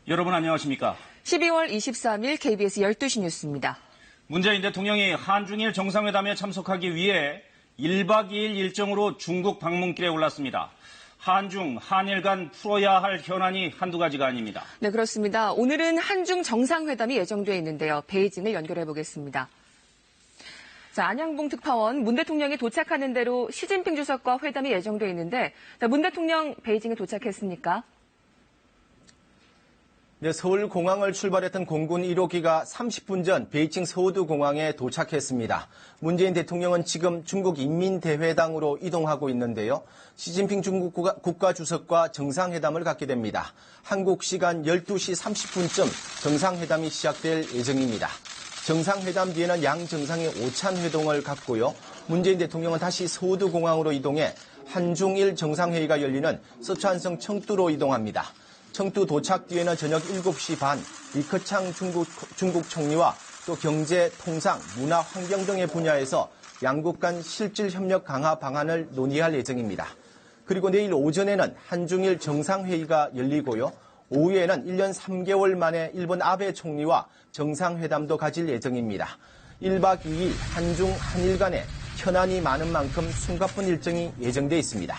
여러분 안녕하십니까? 12월 23일 KBS 12시 뉴스입니다. 문재인 대통령이 한중일 정상회담에 참석하기 위해 1박 2일 일정으로 중국 방문길에 올랐습니다. 한일 간 풀어야 할 현안이 한두 가지가 아닙니다. 네, 그렇습니다. 오늘은 한중 정상회담이 예정돼 있는데요. 베이징을 연결해 보겠습니다. 자, 안양봉 특파원 문 대통령이 도착하는 대로 시진핑 주석과 회담이 예정돼 있는데 문 대통령 베이징에 도착했습니까? 네, 서울공항을 출발했던 공군 1호기가 30분 전 베이징 서우두공항에 도착했습니다. 문재인 대통령은 지금 중국 인민대회당으로 이동하고 있는데요. 시진핑 중국 국가주석과 정상회담을 갖게 됩니다. 한국 시간 12시 30분쯤 정상회담이 시작될 예정입니다. 정상회담 뒤에는 양 정상이 오찬회동을 갖고요. 문재인 대통령은 다시 서우두공항으로 이동해 한중일 정상회의가 열리는 서천성 청두로 이동합니다. 청두 도착 뒤에는 저녁 7시 반 리커창 중국 총리와 또 경제, 통상, 문화, 환경 등의 분야에서 양국 간 실질 협력 강화 방안을 논의할 예정입니다. 그리고 내일 오전에는 한중일 정상회의가 열리고요. 오후에는 1년 3개월 만에 일본 아베 총리와 정상회담도 가질 예정입니다. 1박 2일 한중, 한일 간에 현안이 많은 만큼 숨가쁜 일정이 예정돼 있습니다.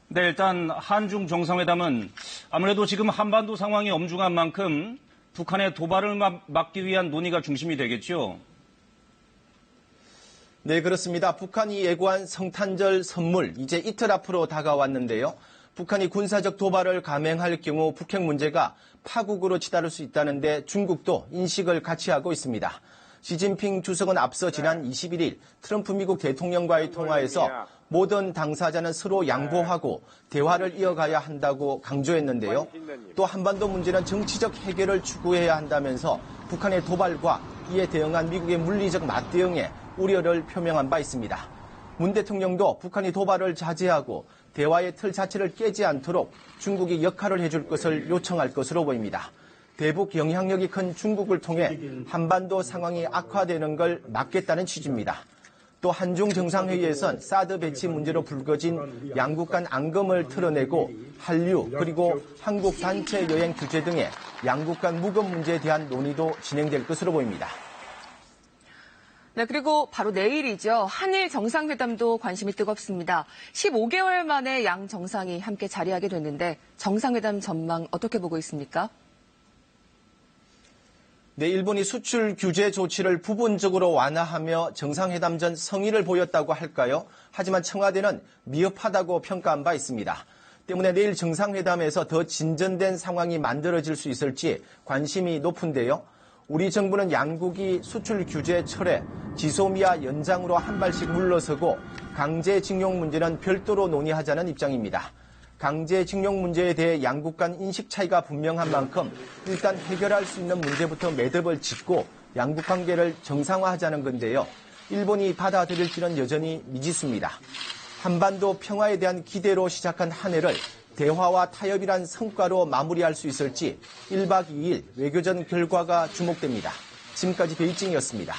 네, 일단 한중 정상회담은 아무래도 지금 한반도 상황이 엄중한 만큼 북한의 도발을 막기 위한 논의가 중심이 되겠죠. 네, 그렇습니다. 북한이 예고한 성탄절 선물 이제 이틀 앞으로 다가왔는데요. 북한이 군사적 도발을 감행할 경우 북핵 문제가 파국으로 치달을 수 있다는데 중국도 인식을 같이 하고 있습니다. 시진핑 주석은 앞서 지난 21일 트럼프 미국 대통령과의 통화에서 모든 당사자는 서로 양보하고 대화를 이어가야 한다고 강조했는데요. 또 한반도 문제는 정치적 해결을 추구해야 한다면서 북한의 도발과 이에 대응한 미국의 물리적 맞대응에 우려를 표명한 바 있습니다. 문 대통령도 북한이 도발을 자제하고 대화의 틀 자체를 깨지 않도록 중국이 역할을 해줄 것을 요청할 것으로 보입니다. 대북 영향력이 큰 중국을 통해 한반도 상황이 악화되는 걸 막겠다는 취지입니다. 또 한중 정상회의에선 사드 배치 문제로 불거진 양국 간 앙금을 털어내고 한류 그리고 한국 단체 여행 규제 등의 양국 간 무금 문제에 대한 논의도 진행될 것으로 보입니다. 네, 그리고 바로 내일이죠. 한일 정상회담도 관심이 뜨겁습니다. 15개월 만에 양 정상이 함께 자리하게 됐는데 정상회담 전망 어떻게 보고 있습니까? 네, 일본이 수출 규제 조치를 부분적으로 완화하며 정상회담 전 성의를 보였다고 할까요? 하지만 청와대는 미흡하다고 평가한 바 있습니다. 때문에 내일 정상회담에서 더 진전된 상황이 만들어질 수 있을지 관심이 높은데요. 우리 정부는 양국이 수출 규제 철회, 지소미아 연장으로 한 발씩 물러서고 강제징용 문제는 별도로 논의하자는 입장입니다. 강제징용 문제에 대해 양국 간 인식 차이가 분명한 만큼 일단 해결할 수 있는 문제부터 매듭을 짓고 양국 관계를 정상화하자는 건데요. 일본이 받아들일지는 여전히 미지수입니다. 한반도 평화에 대한 기대로 시작한 한 해를 대화와 타협이란 성과로 마무리할 수 있을지 1박 2일 외교전 결과가 주목됩니다. 지금까지 베이징이었습니다.